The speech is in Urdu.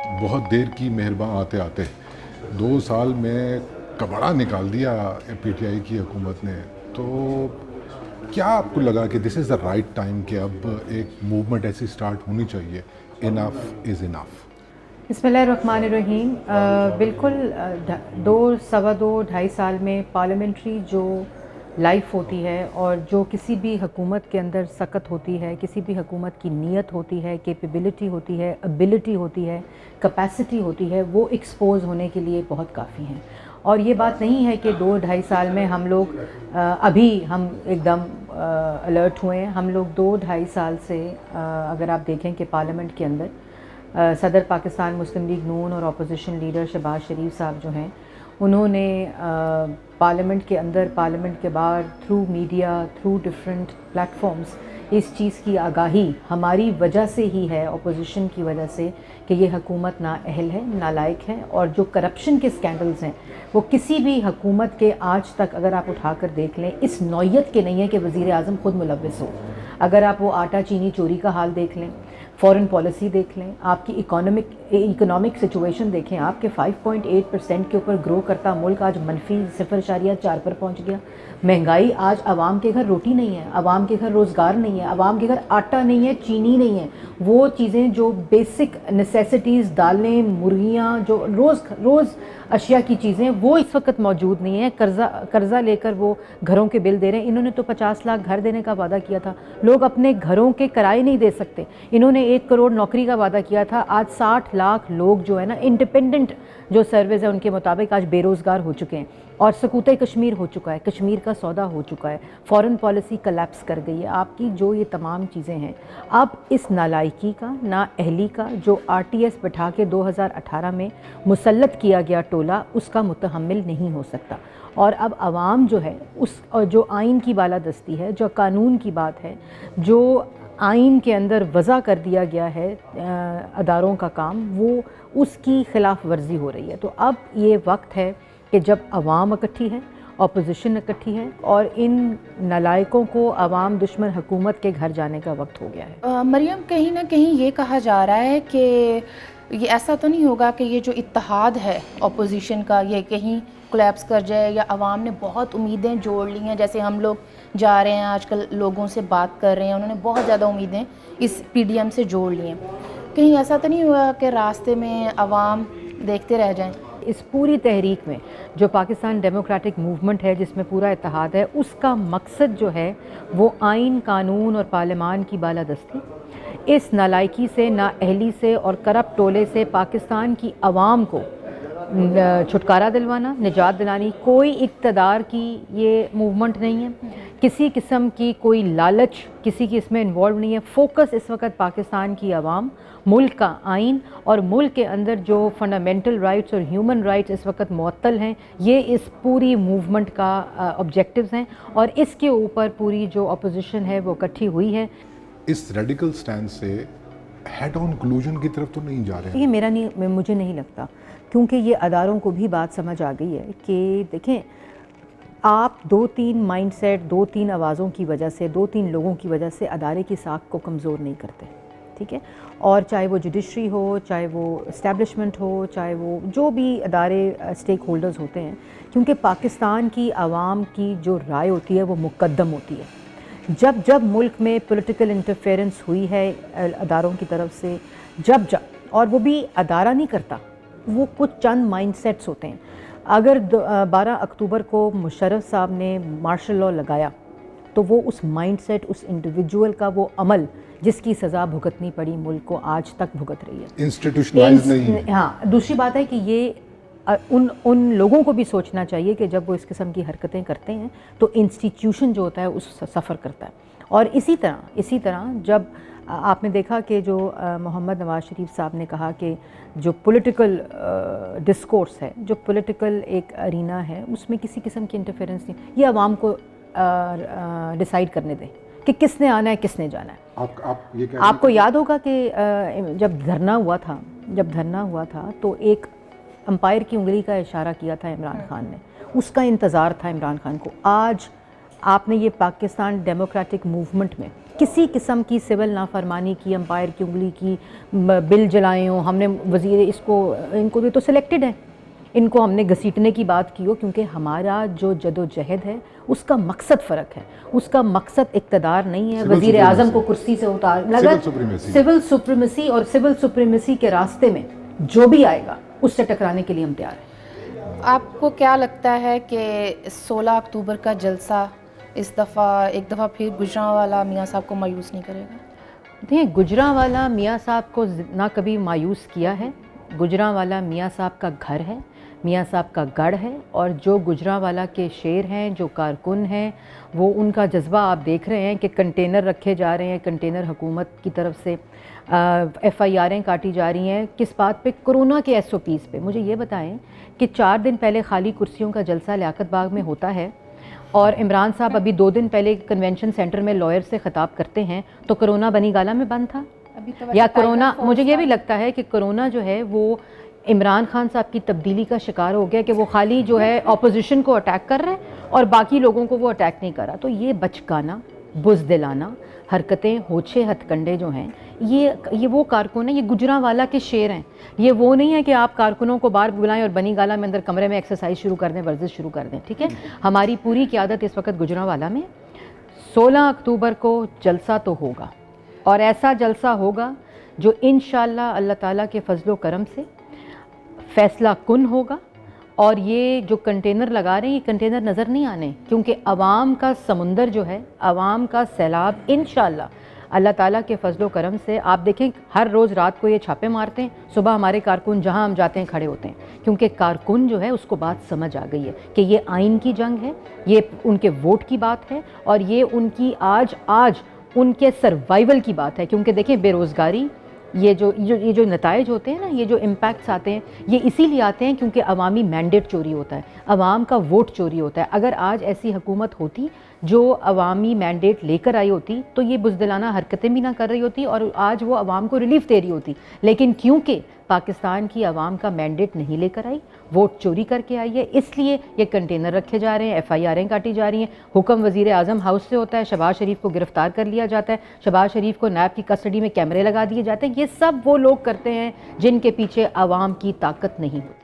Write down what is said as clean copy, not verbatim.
بہت دیر کی مہرباں آتے آتے 2 سال میں کباڑا نکال دیا پی ٹی آئی کی حکومت نے. تو کیا آپ کو لگا کہ دس از دا رائٹ ٹائم کہ اب ایک موومنٹ ایسی اسٹارٹ ہونی چاہیے, انف از انف؟ بسم اللہ الرحمن الرحیم. بالکل 2.25 سال میں پارلیمنٹری جو لائف ہوتی ہے اور جو کسی بھی حکومت کے اندر سکت ہوتی ہے, کسی بھی حکومت کی نیت ہوتی ہے, کیپیبلٹی ہوتی ہے, ابیلٹی ہوتی ہے, کیپیسٹی ہوتی ہے, وہ ایکسپوز ہونے کے لیے بہت کافی ہیں. اور یہ بات نہیں ہے کہ 2-2.5 سال میں ہم لوگ ابھی ہم ایک دم الرٹ ہوئے ہیں. ہم لوگ 2-2.5 سال سے اگر آپ دیکھیں کہ پارلیمنٹ کے اندر صدر پاکستان مسلم لیگ نون اور اپوزیشن لیڈر شہباز شریف صاحب جو ہیں, انہوں نے پارلیمنٹ کے اندر, پارلیمنٹ کے باہر, تھرو میڈیا, تھرو ڈفرینٹ پلیٹ فارمز اس چیز کی آگاہی ہماری وجہ سے ہی ہے, اپوزیشن کی وجہ سے, کہ یہ حکومت نااہل ہے, نالائق ہے. اور جو کرپشن کے سکینڈلز ہیں وہ کسی بھی حکومت کے آج تک اگر آپ اٹھا کر دیکھ لیں اس نوعیت کے نہیں ہیں کہ وزیر اعظم خود ملوث ہو. اگر آپ وہ آٹا چینی چوری کا حال دیکھ لیں, فورن پالیسی دیکھ لیں, آپ کی اکنامک سچویشن دیکھیں, آپ کے 5.8% کے اوپر گرو کرتا ملک آج -0.4 پر پہنچ گیا. مہنگائی, آج عوام کے گھر روٹی نہیں ہے, عوام کے گھر روزگار نہیں ہے, عوام کے گھر آٹا نہیں ہے, چینی نہیں ہے. وہ چیزیں جو بیسک نیسیسٹیز, دالیں, مرغیاں, جو روز اشیاء کی چیزیں, وہ اس وقت موجود نہیں ہیں. قرضہ لے کر وہ گھروں کے بل دے رہے ہیں. انہوں نے تو 50 لاکھ گھر دینے کا وعدہ کیا تھا, لوگ اپنے گھروں کے کرائے نہیں دے سکتے. انہوں نے 1 کروڑ نوکری کا وعدہ کیا تھا, آج 60 لاکھ لوگ جو ہے نا, انڈیپینڈنٹ جو سروس ہے ان کے مطابق آج بے روزگار ہو چکے ہیں. اور سقوط کشمیر ہو چکا ہے, کشمیر کا سودا ہو چکا ہے, فورن پالیسی کلیپس کر گئی ہے. آپ کی جو یہ تمام چیزیں ہیں, اب اس نالائکی کا, نااہلی کا, جو آر ٹی ایس بٹھا کے 2018 میں مسلط کیا گیا ٹولہ, اس کا متحمل نہیں ہو سکتا. اور اب عوام جو ہے, اس جو آئین کی بالادستی ہے, جو قانون کی بات ہے, جو آئین کے اندر وضع کر دیا گیا ہے اداروں کا کام, وہ اس کی خلاف ورزی ہو رہی ہے. تو اب یہ وقت ہے کہ جب عوام اکٹھی ہے, اپوزیشن اکٹھی ہے, اور ان نالائقوں کو عوام دشمن حکومت کے گھر جانے کا وقت ہو گیا ہے. مریم, کہیں نہ کہیں یہ کہا جا رہا ہے کہ یہ ایسا تو نہیں ہوگا کہ یہ جو اتحاد ہے اپوزیشن کا, یہ کہیں کولیپس کر جائے, یا عوام نے بہت امیدیں جوڑ لی ہیں, جیسے ہم لوگ جا رہے ہیں آج کل لوگوں سے بات کر رہے ہیں, انہوں نے بہت زیادہ امیدیں اس پی ڈی ایم سے جوڑ لی ہیں. کہیں ایسا تو نہیں ہوا کہ راستے میں عوام دیکھتے رہ جائیں؟ اس پوری تحریک میں جو پاکستان ڈیموکریٹک موومنٹ ہے, جس میں پورا اتحاد ہے, اس کا مقصد جو ہے وہ آئین, قانون اور پارلیمان کی بالادستی, اس نالائکی سے, نااہلی سے اور کرپٹ ٹولے سے پاکستان کی عوام کو چھٹکارا دلوانا, نجات دلانی. کوئی اقتدار کی یہ موومنٹ نہیں ہے, کسی قسم کی کوئی لالچ کسی کی اس میں انوالو نہیں ہے. فوکس اس وقت پاکستان کی عوام, ملک کا آئین اور ملک کے اندر جو فنڈامنٹل رائٹس اور ہیومن رائٹس اس وقت معطل ہیں, یہ اس پوری موومنٹ کا آبجیکٹیوز ہیں. اور اس کے اوپر پوری جو اپوزیشن ہے وہ اکٹھی ہوئی ہے. اس ریڈیکل سٹینڈ سے ہیڈ آن کلوژن کی طرف تو نہیں جا رہے؟ یہ مجھے نہیں لگتا, کیونکہ یہ اداروں کو بھی بات سمجھ آ گئی ہے کہ دیکھیں, آپ 2-3 مائنڈ سیٹ, 2-3 آوازوں کی وجہ سے, 2-3 لوگوں کی وجہ سے ادارے کی ساکھ کو کمزور نہیں کرتے, ٹھیک ہے. اور چاہے وہ جوڈیشری ہو, چاہے وہ اسٹیبلشمنٹ ہو, چاہے وہ جو بھی ادارے اسٹیک ہولڈرز ہوتے ہیں, کیونکہ پاکستان کی عوام کی جو رائے ہوتی ہے وہ مقدم ہوتی ہے. جب ملک میں پولیٹیکل انٹرفیرنس ہوئی ہے اداروں کی طرف سے, جب اور وہ بھی ادارہ نہیں کرتا, وہ کچھ چند مائنڈ سیٹس ہوتے ہیں. اگر 12 اکتوبر کو مشرف صاحب نے مارشل لاء لگایا تو وہ اس مائنڈ سیٹ, اس انڈیویجول کا وہ عمل جس کی سزا بھگتنی پڑی ملک کو, آج تک بھگت رہی ہے. انسٹیٹیوشنلائز نہیں. ہاں, دوسری بات ہے کہ یہ ان لوگوں کو بھی سوچنا چاہیے کہ جب وہ اس قسم کی حرکتیں کرتے ہیں تو انسٹیٹیوشن جو ہوتا ہے اس سفر کرتا ہے. اور اسی طرح جب آپ نے دیکھا کہ جو محمد نواز شریف صاحب نے کہا کہ جو پولیٹیکل ڈسکورس ہے, جو پولیٹیکل ایک ارینا ہے, اس میں کسی قسم کی انٹرفیرنس نہیں, یہ عوام کو ڈیسائیڈ کرنے دیں کہ کس نے آنا ہے, کس نے جانا ہے. آپ کو یاد ہوگا کہ جب دھرنا ہوا تھا تو ایک امپائر کی انگلی کا اشارہ کیا تھا عمران خان نے, اس کا انتظار تھا عمران خان کو. آج آپ نے یہ پاکستان ڈیموکریٹک موومنٹ میں کسی قسم کی سول نافرمانی کی، امپائر کی انگلی کی، بل جلائے ہوں، ہم نے وزیر ان کو بھی تو سلیکٹڈ ہیں، ان کو ہم نے گھسیٹنے کی بات کی ہو، کیونکہ ہمارا جو جد و جہد ہے اس کا مقصد فرق ہے. اس کا مقصد اقتدار نہیں ہے وزیر اعظم کو کرسی سے اتار لگا. سول سپریمیسی اور سول سپریمیسی کے راستے میں جو بھی آئے گا اس سے ٹکرانے کے لیے ہم تیار ہیں. آپ کو کیا لگتا ہے کہ 16 اکتوبر کا جلسہ اس دفعہ ایک دفعہ پھر گجرانوالہ میاں صاحب کو مایوس نہیں کرے گا؟ دیکھیں، گجرانوالہ میاں صاحب کو نہ کبھی مایوس کیا ہے. گجرانوالہ میاں صاحب کا گھر ہے، میاں صاحب کا گڑھ ہے، اور جو گجرانوالہ کے شیر ہیں، جو کارکن ہیں، وہ ان کا جذبہ آپ دیکھ رہے ہیں کہ کنٹینر رکھے جا رہے ہیں، کنٹینر حکومت کی طرف سے ایف آئی آریں کاٹی جا رہی ہیں. کس بات پہ؟ کرونا کے ایس او پیز پہ. مجھے یہ بتائیں کہ 4 دن پہلے خالی کرسیوں کا جلسہ لیاقت باغ میں ہوتا ہے، اور عمران صاحب ابھی 2 دن پہلے کنونشن سینٹر میں لائر سے خطاب کرتے ہیں، تو کرونا بنی گالہ میں بند تھا. یا کرونا، مجھے یہ بھی لگتا ہے کہ کرونا جو ہے وہ عمران خان صاحب کی تبدیلی کا شکار ہو گیا، کہ وہ خالی جو ہے اپوزیشن کو اٹیک کر رہے ہیں اور باقی لوگوں کو وہ اٹیک نہیں کر رہا. تو یہ بچکانہ، بزدلانہ حرکتیں، ہوچے ہتھ کنڈے جو ہیں، یہ وہ کارکن ہیں، یہ گجرانوالہ کے شیر ہیں. یہ وہ نہیں ہے کہ آپ کارکنوں کو باہر بلائیں اور بنی گالہ میں اندر کمرے میں ایکسرسائز شروع کر دیں، ورزش شروع کر دیں. ٹھیک ہے، ہماری پوری قیادت اس وقت گجرانوالہ میں. 16 اکتوبر کو جلسہ تو ہوگا، اور ایسا جلسہ ہوگا جو انشاءاللہ اللہ تعالیٰ کے فضل و کرم سے فیصلہ کن ہوگا. اور یہ جو کنٹینر لگا رہے ہیں، یہ کنٹینر نظر نہیں آنے، کیونکہ عوام کا سمندر جو ہے، عوام کا سیلاب انشاءاللہ اللہ تعالیٰ کے فضل و کرم سے. آپ دیکھیں ہر روز رات کو یہ چھاپے مارتے ہیں، صبح ہمارے کارکن جہاں ہم جاتے ہیں کھڑے ہوتے ہیں، کیونکہ کارکن جو ہے اس کو بات سمجھ آ گئی ہے کہ یہ آئین کی جنگ ہے، یہ ان کے ووٹ کی بات ہے، اور یہ ان کی آج ان کے سروائیول کی بات ہے. کیونکہ دیکھیں بے روزگاری، یہ جو نتائج ہوتے ہیں نا، یہ جو امپیکٹس آتے ہیں، یہ اسی لیے آتے ہیں کیونکہ عوامی مینڈیٹ چوری ہوتا ہے، عوام کا ووٹ چوری ہوتا ہے. اگر آج ایسی حکومت ہوتی جو عوامی مینڈیٹ لے کر آئی ہوتی تو یہ بزدلانہ حرکتیں بھی نہ کر رہی ہوتی، اور آج وہ عوام کو ریلیف دے رہی ہوتی. لیکن کیونکہ پاکستان کی عوام کا مینڈیٹ نہیں لے کر آئی، ووٹ چوری کر کے آئی ہے، اس لیے یہ کنٹینر رکھے جا رہے ہیں، ایف آئی آریں کاٹی جا رہی ہیں. حکم وزیر اعظم ہاؤس سے ہوتا ہے، شہباز شریف کو گرفتار کر لیا جاتا ہے، شہباز شریف کو نیب کی کسٹڈی میں کیمرے لگا دیے جاتے ہیں. یہ سب وہ لوگ کرتے ہیں جن کے پیچھے عوام کی طاقت نہیں ہوتی.